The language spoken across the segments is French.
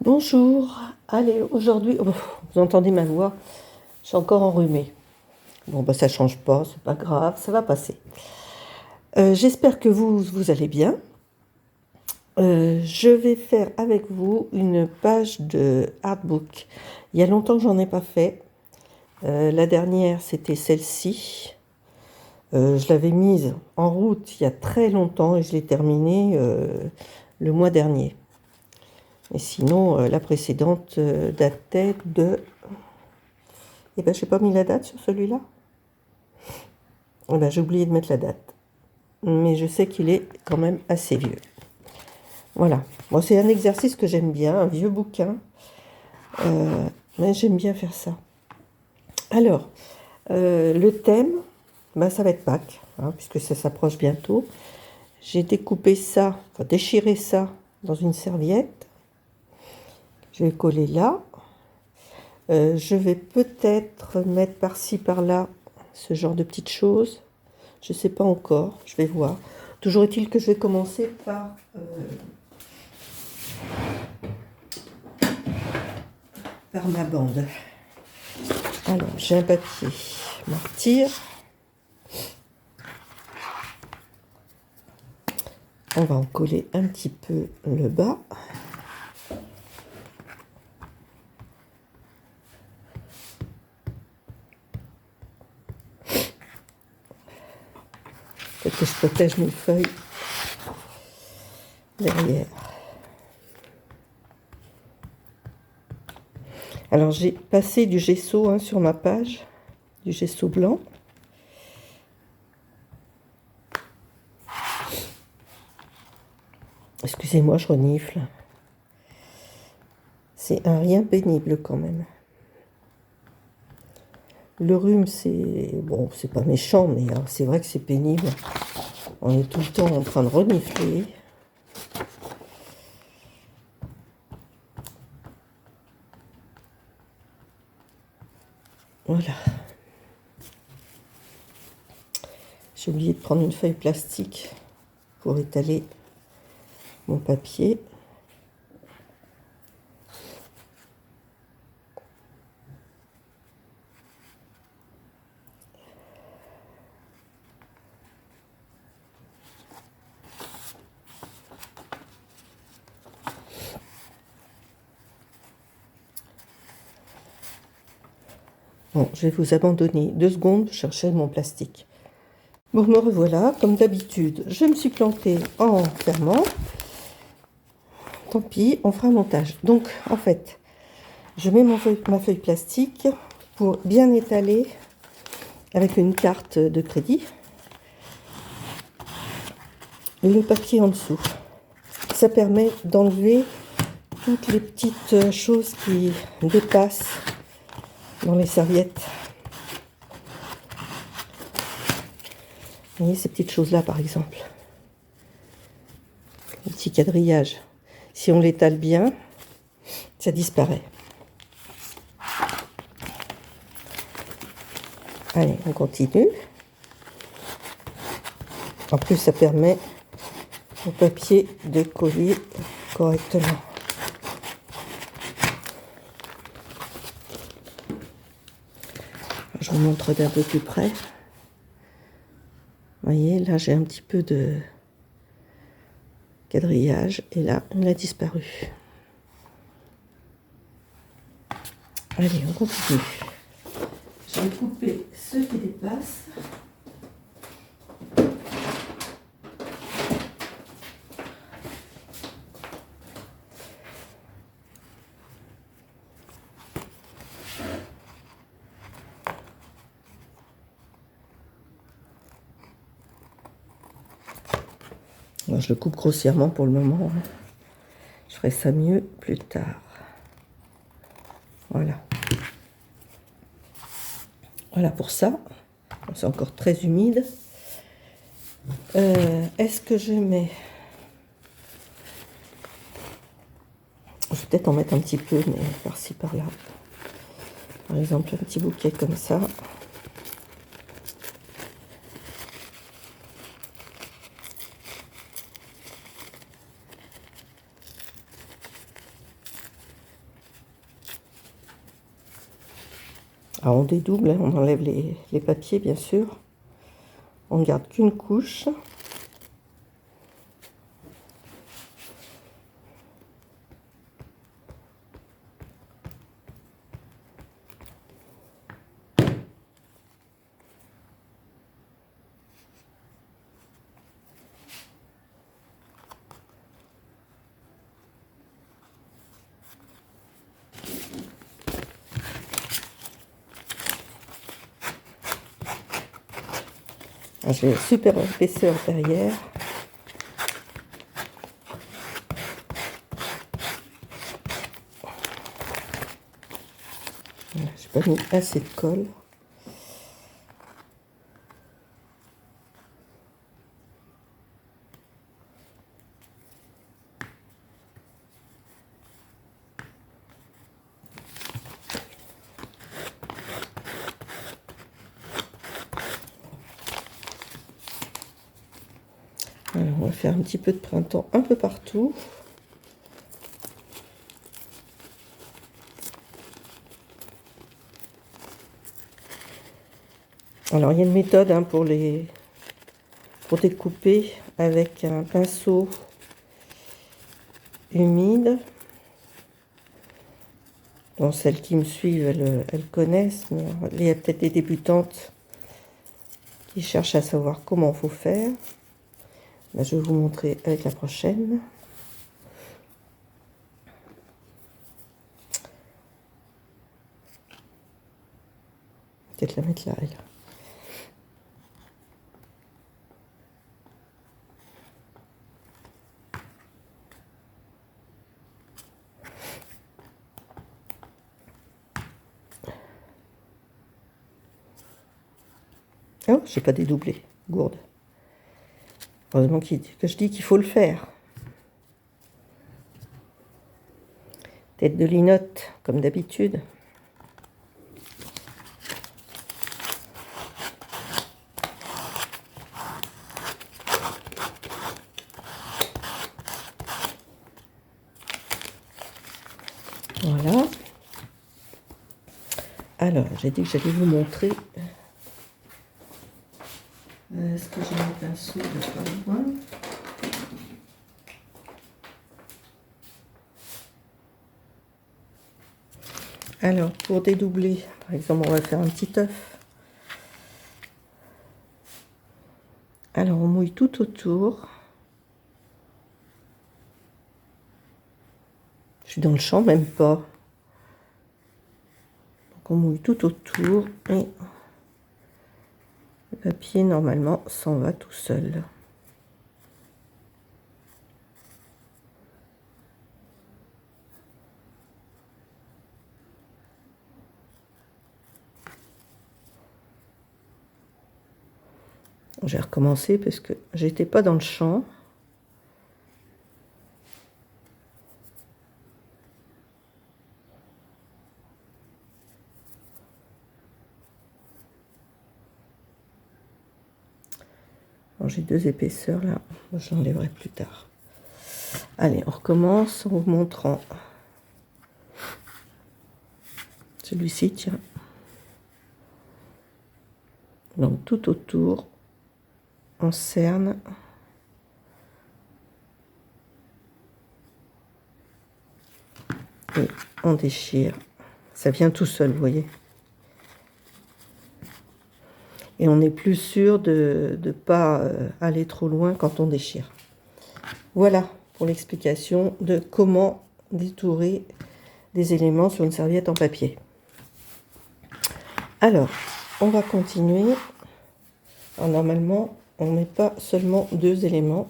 Bonjour, allez, aujourd'hui, vous entendez ma voix, je suis encore enrhumée. Bon, bah ça change pas, c'est pas grave, ça va passer. J'espère que vous allez bien. Je vais faire avec vous une page de artbook. Il y a longtemps que j'en ai pas fait. La dernière, c'était celle-ci. Je l'avais mise en route il y a très longtemps et je l'ai terminée le mois dernier. Et sinon, la précédente datait de... Eh ben, j'ai pas mis la date sur celui-là. Eh ben, j'ai oublié de mettre la date. Mais je sais qu'il est quand même assez vieux. Voilà. Bon, c'est un exercice que j'aime bien, un vieux bouquin. Mais j'aime bien faire ça. Alors, le thème, ben, ça va être Pâques, hein, puisque ça s'approche bientôt. J'ai découpé ça, enfin déchiré ça dans une serviette. Je vais coller là. Je vais peut-être mettre par-ci, par-là, ce genre de petites choses. Je ne sais pas encore, je vais voir. Toujours est-il que je vais commencer par ma bande. Alors, j'ai un papier martyr. On va en coller un petit peu le bas. Peut-être que je protège mes feuilles derrière. Alors, j'ai passé du gesso sur ma page, du gesso blanc. Excusez-moi, je renifle. C'est un rien pénible quand même. Le rhume, c'est... Bon, c'est pas méchant, mais c'est vrai que c'est pénible. On est tout le temps en train de renifler. Voilà. J'ai oublié de prendre une feuille plastique pour étaler mon papier. Bon, je vais vous abandonner 2 secondes, chercher mon plastique. Bon, me revoilà, comme d'habitude, je me suis plantée en fermant. Tant pis, on fera un montage. Donc, en fait, je mets ma feuille plastique pour bien étaler avec une carte de crédit le papier en dessous. Ça permet d'enlever toutes les petites choses qui dépassent dans les serviettes. Vous voyez ces petites choses-là, par exemple. Le petit quadrillage. Si on l'étale bien, ça disparaît. Allez, on continue. En plus, ça permet au papier de coller correctement. Je vous montre d'un peu plus près. Vous voyez, là, j'ai un petit peu de quadrillage et là, il a disparu. Allez, on continue. Je vais couper ce qui dépasse. Moi, je le coupe grossièrement pour le moment. Je ferai ça mieux plus tard. Voilà. Voilà pour ça. C'est encore très humide. Est-ce que je mets... Je vais peut-être en mettre un petit peu, mais par-ci, par-là. Par exemple, un petit bouquet comme ça. Alors on dédouble, hein, on enlève les papiers bien sûr. On ne garde qu'une couche. J'ai super épaisseur derrière. Voilà, j'ai pas mis assez de colle. Alors, on va faire un petit peu de printemps un peu partout. Alors, il y a une méthode hein, pour découper avec un pinceau humide. Bon, celles qui me suivent, elles connaissent, mais il y a peut-être des débutantes qui cherchent à savoir comment il faut faire. Là, je vais vous montrer avec la prochaine. Peut-être la mettre là, elle. Oh, j'ai pas dédoublé, gourde. Heureusement que je dis qu'il faut le faire. Tête de linotte, comme d'habitude. Voilà. Alors, j'ai dit que j'allais vous montrer. Est-ce que j'ai un pinceau de pas loin? Alors, pour dédoubler, par exemple, on va faire un petit œuf. Alors, on mouille tout autour. Je suis dans le champ, même pas. Donc, on mouille tout autour et le papier, normalement, s'en va tout seul. J'ai recommencé parce que j'étais pas dans le champ. J'ai deux épaisseurs là, je l'enlèverai plus tard. Allez, on recommence en vous montrant celui-ci, tiens. Donc tout autour, on cerne. Et on déchire. Ça vient tout seul, vous voyez. Et on est plus sûr de ne pas aller trop loin quand on déchire. Voilà pour l'explication de comment détourer des éléments sur une serviette en papier. Alors, on va continuer. Alors, normalement, on ne met pas seulement 2 éléments.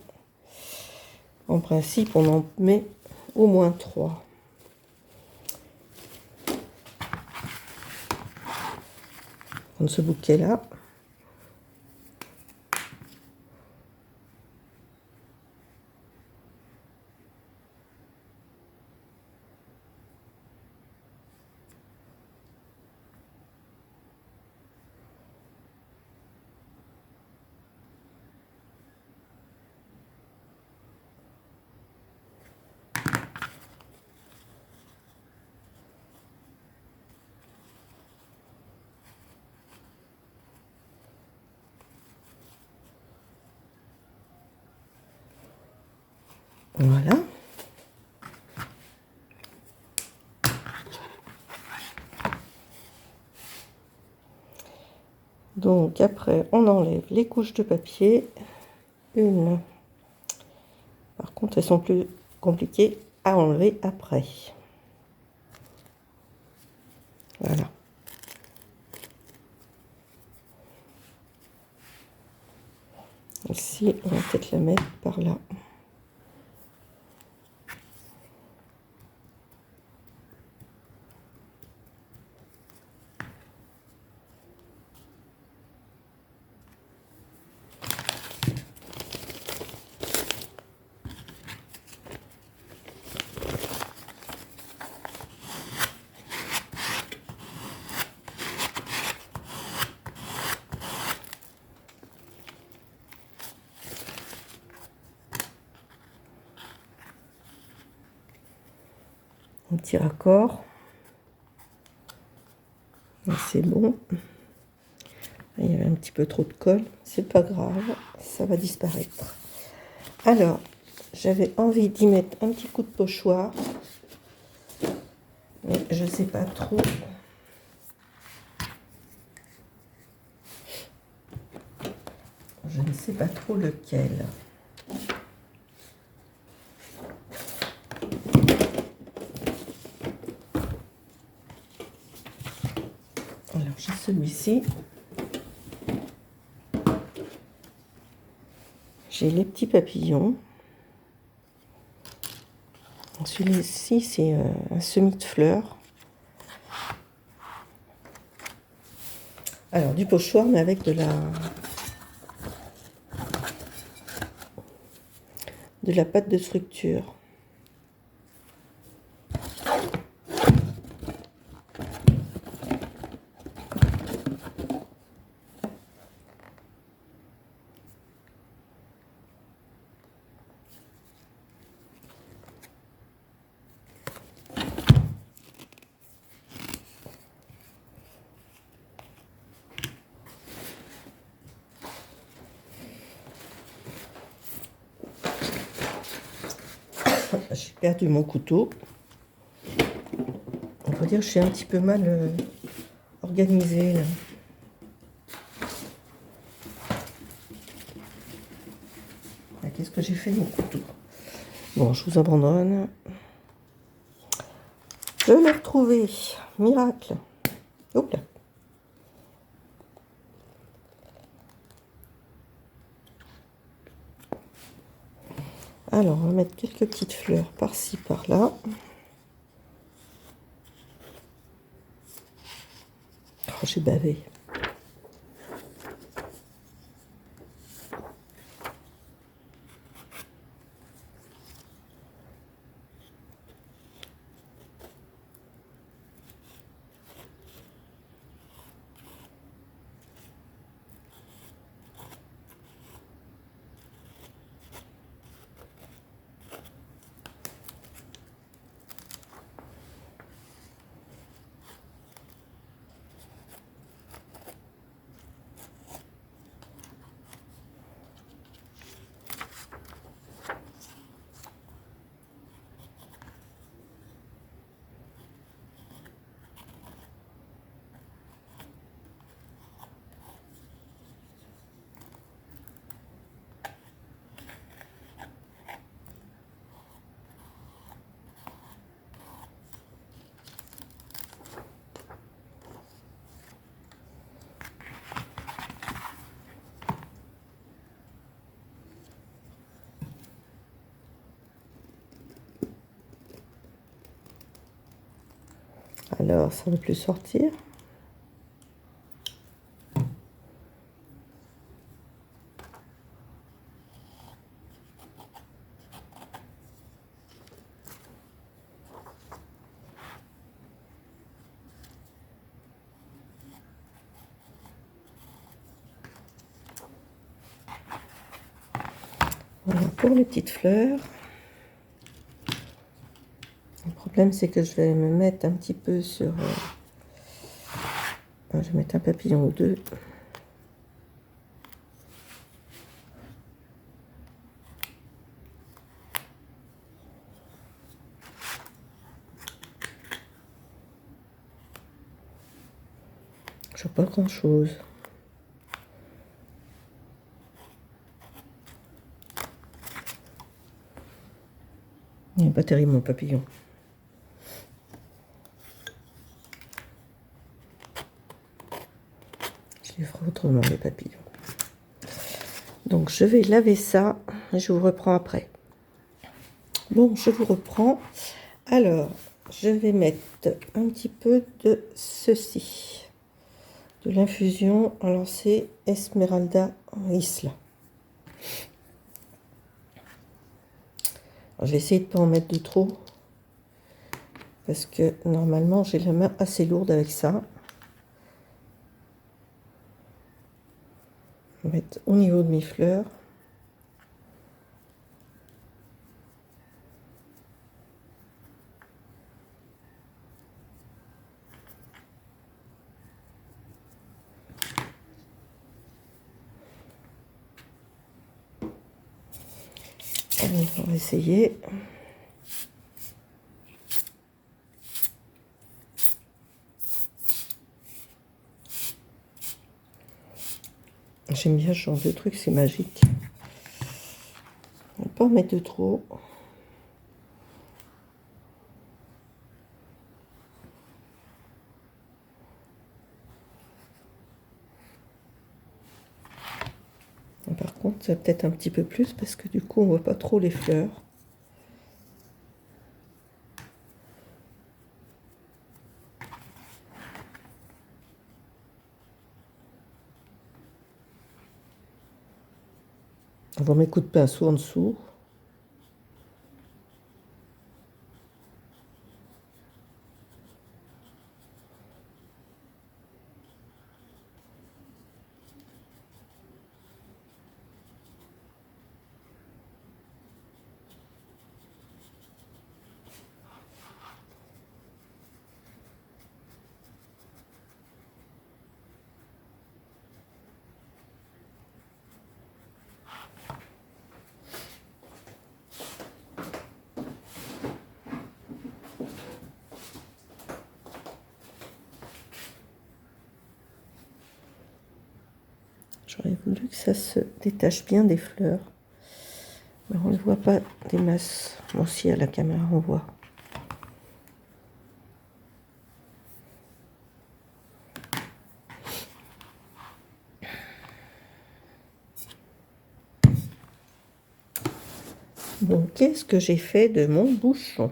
En principe, on en met au moins 3. Prendre ce bouquet-là. Voilà. Donc après, on enlève les couches de papier. Une. Par contre, elles sont plus compliquées à enlever après. Voilà. Ici, on va peut-être la mettre par là. Un petit raccord. C'est bon. Il y avait un petit peu trop de colle. C'est pas grave, ça va disparaître. Alors, j'avais envie d'y mettre un petit coup de pochoir. Mais je sais pas trop. Je ne sais pas trop lequel. Alors, j'ai celui-ci. J'ai les petits papillons. Celui-ci, c'est un semis de fleurs. Alors, du pochoir, mais avec de la pâte de structure. J'ai perdu mon couteau. On peut dire que je suis un petit peu mal organisée là. Qu'est-ce que j'ai fait de mon couteau? Bon, je vous abandonne. Je l'ai retrouvé. Miracle. Hop là. Alors, on va mettre quelques petites fleurs par-ci, par-là. Oh, j'ai bavé. Alors, ça ne veut plus sortir. Voilà pour les petites fleurs. Le problème, c'est que je vais me mettre un petit peu sur... je vais mettre un papillon ou deux. Je vois pas grand chose. Il n'est pas terrible mon papillon. Je les ferai autrement les papillons. Donc je vais laver ça et je vous reprends après. Bon, je vous reprends. Alors, je vais mettre un petit peu de ceci. De l'infusion. Alors c'est Esmeralda Isla. Alors, je vais essayer de ne pas en mettre de trop. Parce que normalement j'ai la main assez lourde avec ça. Je vais mettre au niveau de mes fleurs. Allez, on va essayer. J'aime bien ce genre de truc, c'est magique. On ne va pas en mettre de trop. Par contre, ça va peut-être un petit peu plus parce que du coup, on voit pas trop les fleurs. On va mettre coup de pinceau en dessous. J'aurais voulu que ça se détache bien des fleurs. Mais on ne voit pas des masses. Bon, si à la caméra, on voit. Bon, qu'est-ce que j'ai fait de mon bouchon?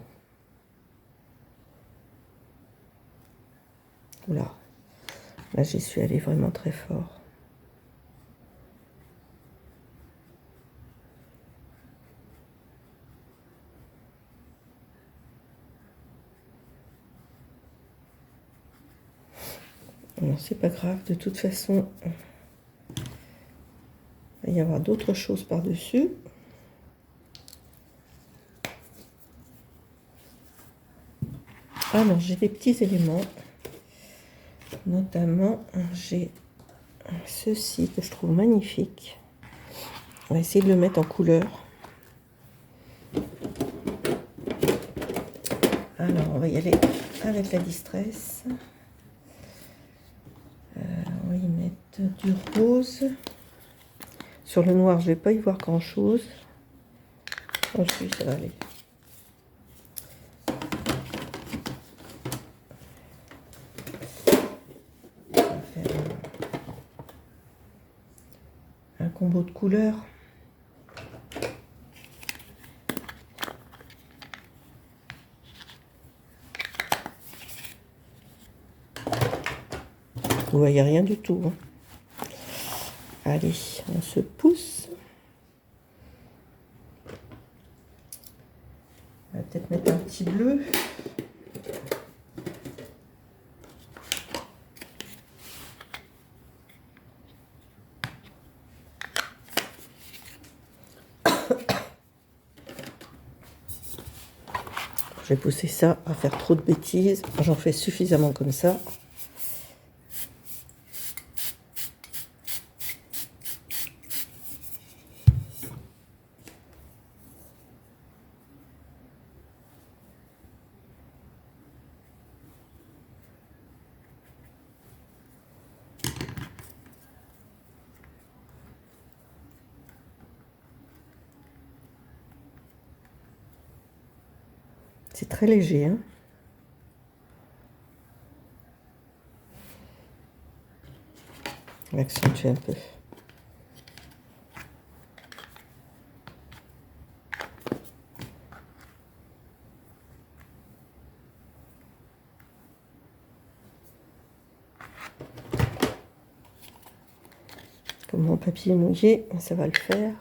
Oula, là j'y suis allée vraiment très fort. Non, c'est pas grave, de toute façon, il va y avoir d'autres choses par-dessus. Alors, j'ai des petits éléments. Notamment, j'ai ceci que je trouve magnifique. On va essayer de le mettre en couleur. Alors, on va y aller avec la distress. On va y mettre du rose. Sur le noir, je ne vais pas y voir grand-chose. Ensuite, ça va aller. On va faire un combo de couleurs. Vous voyez rien du tout. Hein. Allez, on se pousse. On va peut-être mettre un petit bleu. Je vais pousser ça à faire trop de bêtises. J'en fais suffisamment comme ça. C'est très léger, hein. On va accentuer un peu. Comme mon papier est mouillé, ça va le faire.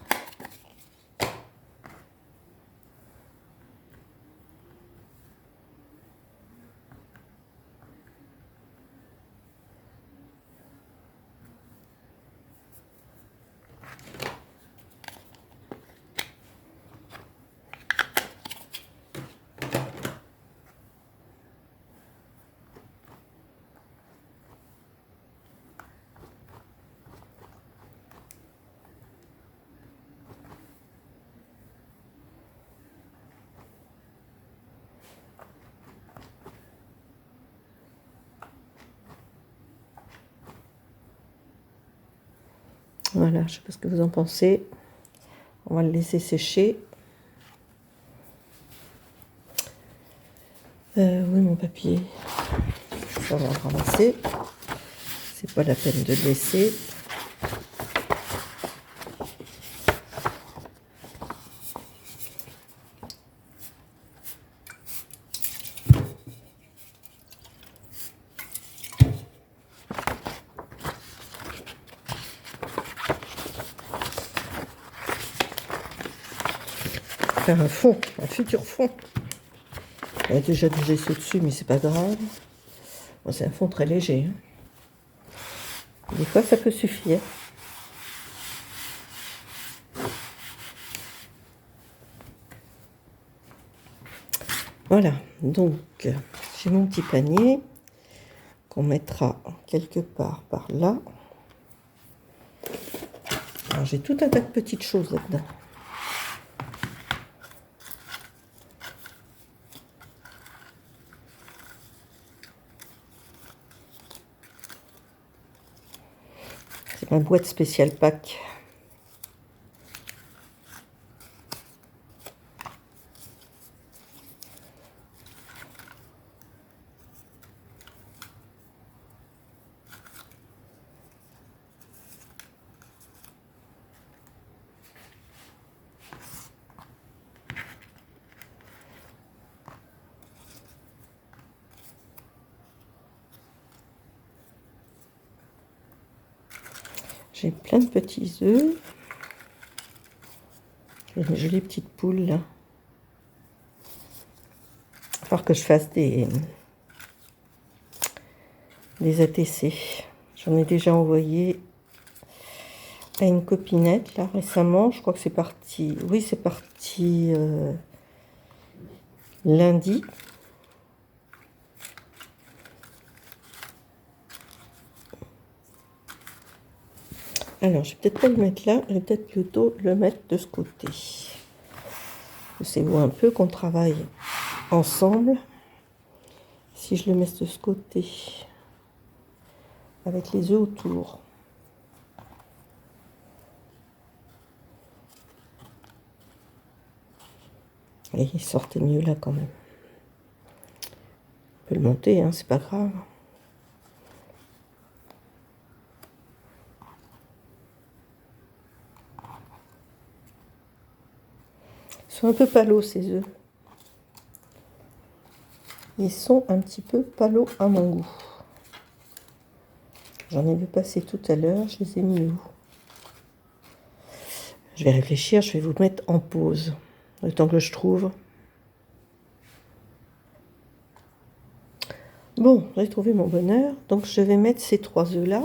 Voilà, je ne sais pas ce que vous en pensez. On va le laisser sécher. Oui, mon papier. Ça va le ramasser. C'est pas la peine de le laisser. Faire un fond, un futur fond. Il y a déjà du gesso dessus, mais c'est pas grave. Bon, c'est un fond très léger, hein. Des fois, ça peut suffire. Voilà, donc j'ai mon petit panier qu'on mettra quelque part par là. Alors j'ai tout un tas de petites choses là-dedans. C'est ma boîte spéciale Pâques. J'ai plein de petits œufs. J'ai une jolie petite poule là. Il va falloir que je fasse des ATC. J'en ai déjà envoyé à une copinette là récemment. Je crois que c'est parti. Oui, c'est parti lundi. Alors, je vais peut-être pas le mettre là, je vais peut-être plutôt le mettre de ce côté. C'est vous un peu qu'on travaille ensemble. Si je le mets de ce côté, avec les œufs autour. Et il sortait mieux là quand même. On peut le monter, hein, c'est pas grave. Ils sont un peu palos ces œufs. Ils sont un petit peu palos à mon goût. J'en ai vu passer tout à l'heure, je les ai mis où? Je vais réfléchir, je vais vous mettre en pause, le temps que je trouve. Bon, j'ai trouvé mon bonheur, donc je vais mettre ces 3 œufs là.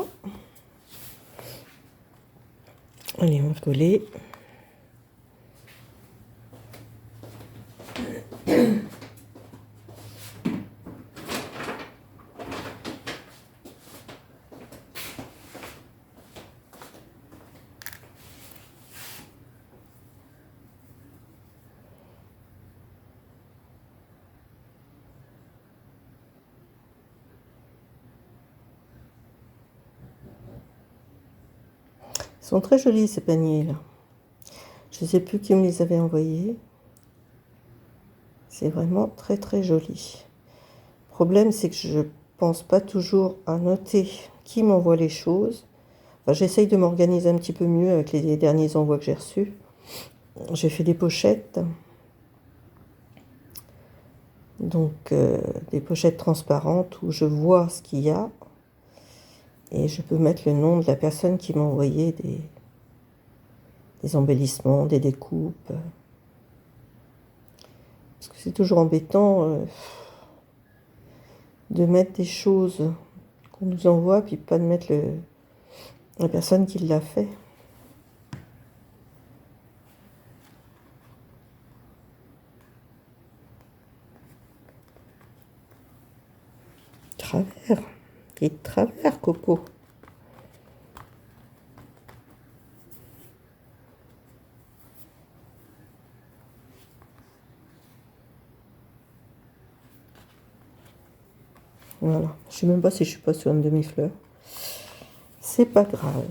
Allez, on va coller. Ils sont très jolis ces paniers là. Je ne sais plus qui me les avait envoyés. C'est vraiment très très joli. Le problème, c'est que je pense pas toujours à noter qui m'envoie les choses. Enfin, j'essaye de m'organiser un petit peu mieux avec les derniers envois que j'ai reçus. J'ai fait des pochettes, donc des pochettes transparentes où je vois ce qu'il y a et je peux mettre le nom de la personne qui m'a envoyé des embellissements, des découpes. Parce que c'est toujours embêtant de mettre des choses qu'on nous envoie, puis pas de mettre la personne qui l'a fait. Travers, et de travers, Coco. Voilà, je sais même pas si je suis pas sur une demi-fleur. C'est pas grave.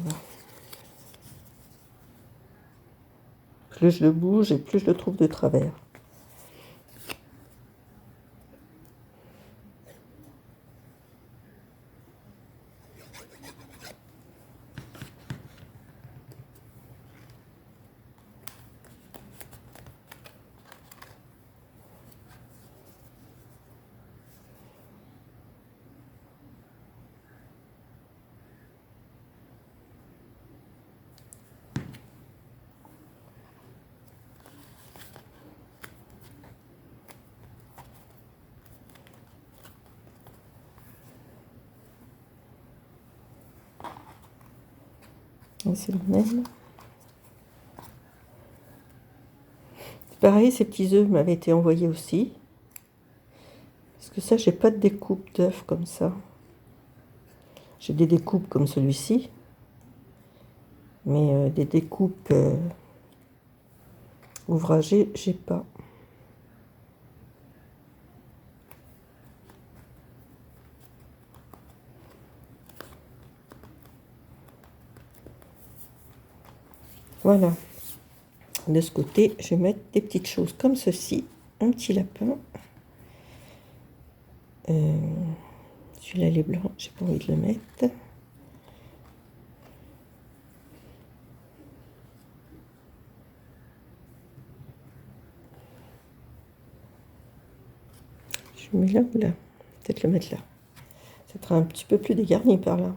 Plus je le bouge et plus je le trouve de travers. C'est le même. Pareil, ces petits œufs m'avaient été envoyés aussi. Parce que ça, j'ai pas de découpe d'œufs comme ça. J'ai des découpes comme celui-ci. Mais des découpes ouvragées, j'ai pas. Voilà. De ce côté, je vais mettre des petites choses comme ceci. Un petit lapin. Celui-là, il est blanc. J'ai pas envie de le mettre. Je mets là ou là. Peut-être le mettre là. Ça sera un petit peu plus dégarni par là.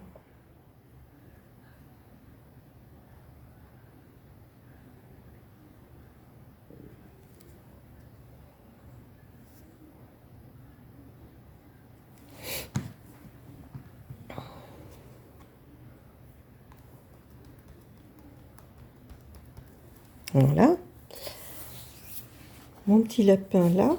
Voilà. Mon petit lapin là.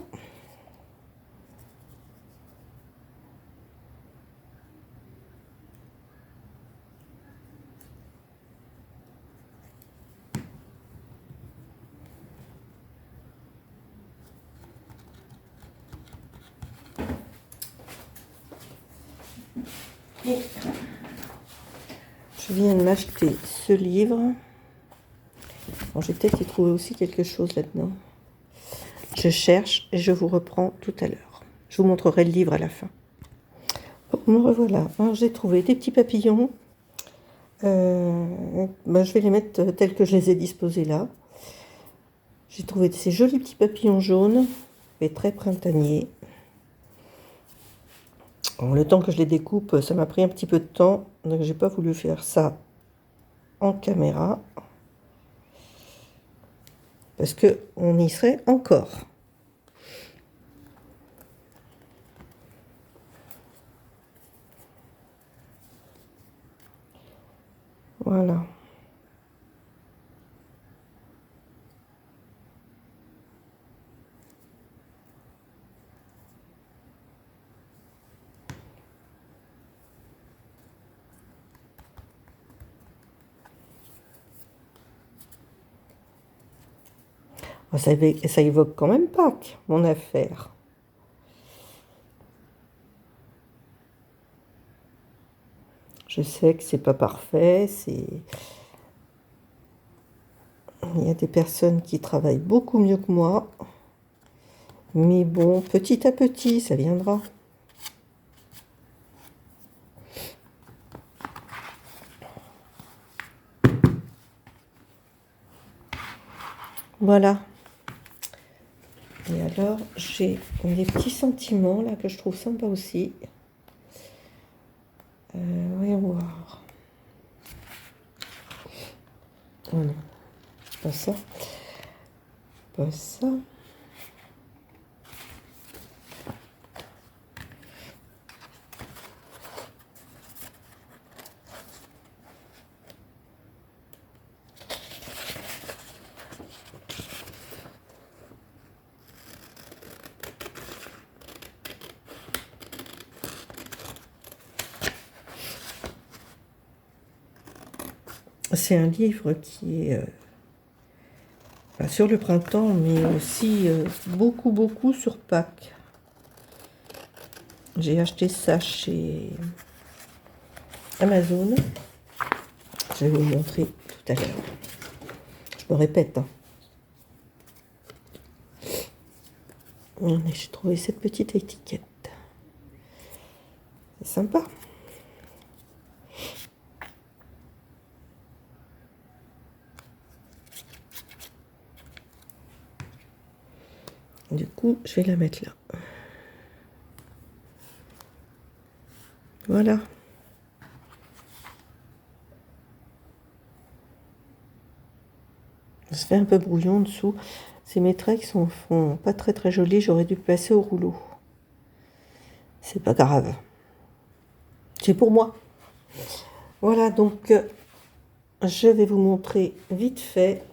Et je viens de m'acheter ce livre. Bon, j'ai peut-être y trouvé aussi quelque chose là-dedans. Je cherche et je vous reprends tout à l'heure. Je vous montrerai le livre à la fin. Bon, me revoilà. Alors, j'ai trouvé des petits papillons. Je vais les mettre tels que je les ai disposés là. J'ai trouvé ces jolis petits papillons jaunes et très printaniers. Bon, le temps que je les découpe, ça m'a pris un petit peu de temps, donc j'ai pas voulu faire ça en caméra parce que on y serait encore. Voilà. Ça évoque quand même Pâques, mon affaire. Je sais que c'est pas parfait, il y a des personnes qui travaillent beaucoup mieux que moi, Mais bon, petit à petit, ça viendra. Voilà. Et alors, j'ai des petits sentiments là que je trouve sympa aussi. Voyons voir. Oh non, pas ça. Pas ça. C'est un livre qui est sur le printemps, mais aussi beaucoup sur Pâques. J'ai acheté ça chez Amazon. Je vais vous le montrer tout à l'heure. Je me répète. Hein. J'ai trouvé cette petite étiquette. C'est sympa. Du coup, je vais la mettre là. Voilà. Ça fait un peu brouillon en dessous. C'est mes traits qui sont pas très jolis. J'aurais dû passer au rouleau. C'est pas grave. C'est pour moi. Voilà, donc je vais vous montrer vite fait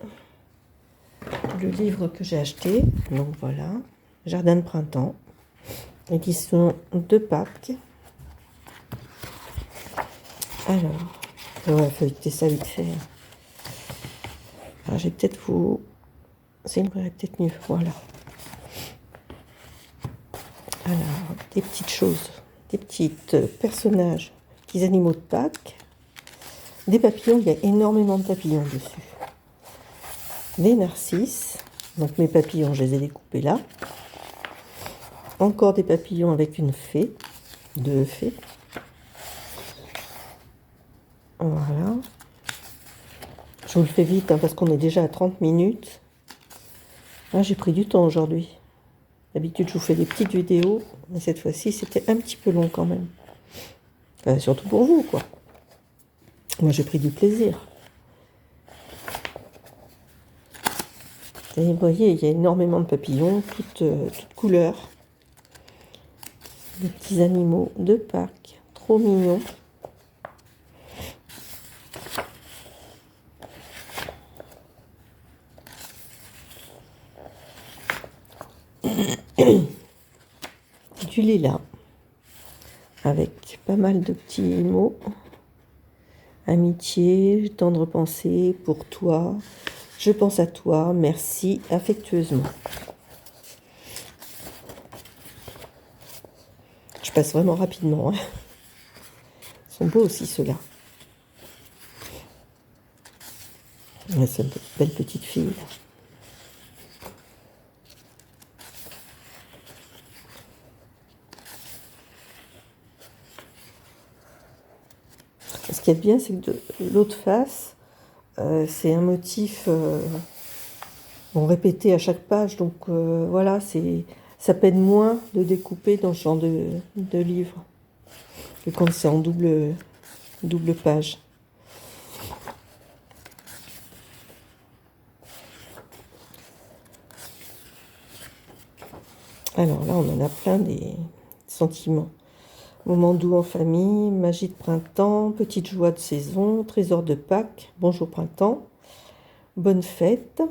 le livre que j'ai acheté. Donc voilà, Jardin de printemps, édition de Pâques. Alors, on va feuilleter ça vite fait. Alors, je vais peut-être vous... C'est peut-être mieux, voilà. Alors, des petites choses, des petits personnages, petits animaux de Pâques. Des papillons, il y a énormément de papillons dessus. Des narcisses, donc mes papillons, je les ai découpés là. Encore des papillons avec une fée, deux fées. Voilà. Je vous le fais vite hein, parce qu'on est déjà à 30 minutes. Ah, j'ai pris du temps aujourd'hui. D'habitude, je vous fais des petites vidéos, mais cette fois-ci, c'était un petit peu long quand même. Enfin, surtout pour vous, quoi. Moi, j'ai pris du plaisir. Et vous voyez, il y a énormément de papillons, toutes couleurs. Des petits animaux de Pâques, trop mignons. Du lilas, avec pas mal de petits mots. Amitié, tendre pensée, pour toi, je pense à toi, merci, affectueusement. Je passe vraiment rapidement. Hein. Ils sont beaux aussi ceux-là. Cette belle petite fille. Là. Ce qui est bien, c'est que de l'autre face, c'est un motif répété à chaque page. Donc voilà, ça peine moins de découper dans ce genre de livre que quand c'est en double page. Alors là, on en a plein des sentiments. Moment doux en famille, magie de printemps, petite joie de saison, trésor de Pâques, bonjour printemps, bonne fête.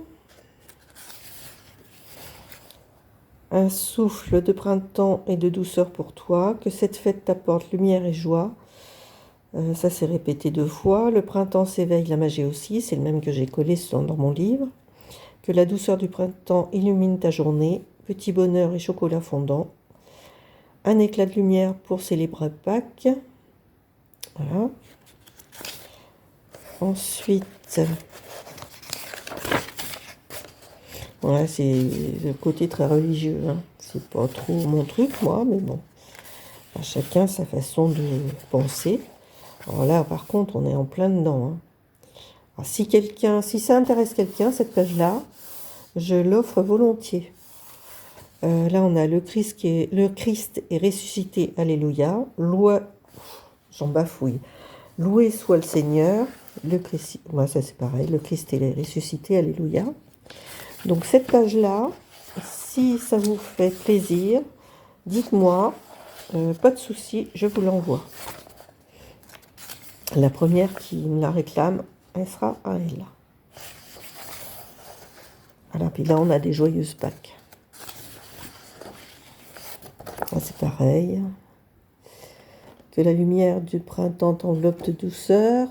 Un souffle de printemps et de douceur pour toi, que cette fête t'apporte lumière et joie. Ça s'est répété 2 fois. Le printemps s'éveille, la magie aussi, c'est le même que j'ai collé dans mon livre. Que la douceur du printemps illumine ta journée, petit bonheur et chocolat fondant. Un éclat de lumière pour célébrer Pâques. Voilà. Ensuite, voilà, c'est le côté très religieux. Hein. c'est pas trop mon truc, moi, mais bon. À chacun sa façon de penser. Alors là, par contre, on est en plein dedans. Hein. Alors, si ça intéresse quelqu'un, cette page-là, je l'offre volontiers. Là, on a le Christ est ressuscité, alléluia. J'en bafouille. Loué soit le Seigneur. Le Christ, moi, ça c'est pareil. Le Christ est ressuscité, alléluia. Donc cette page-là, si ça vous fait plaisir, dites-moi. Pas de souci, je vous l'envoie. La première qui me la réclame, elle sera à elle. Voilà, puis là on a des joyeuses Pâques. Là c'est pareil. Que la lumière du printemps t'enveloppe de douceur.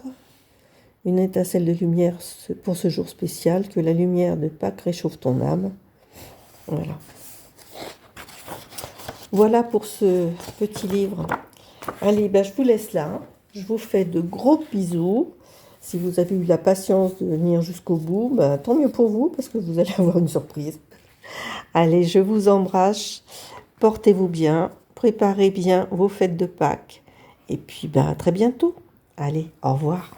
Une étincelle de lumière pour ce jour spécial. Que la lumière de Pâques réchauffe ton âme. Voilà. Voilà pour ce petit livre. Allez, ben, je vous laisse là. Je vous fais de gros bisous. Si vous avez eu la patience de venir jusqu'au bout, ben, tant mieux pour vous parce que vous allez avoir une surprise. Allez, je vous embrasse. Portez-vous bien. Préparez bien vos fêtes de Pâques. Et puis, ben, à très bientôt. Allez, au revoir.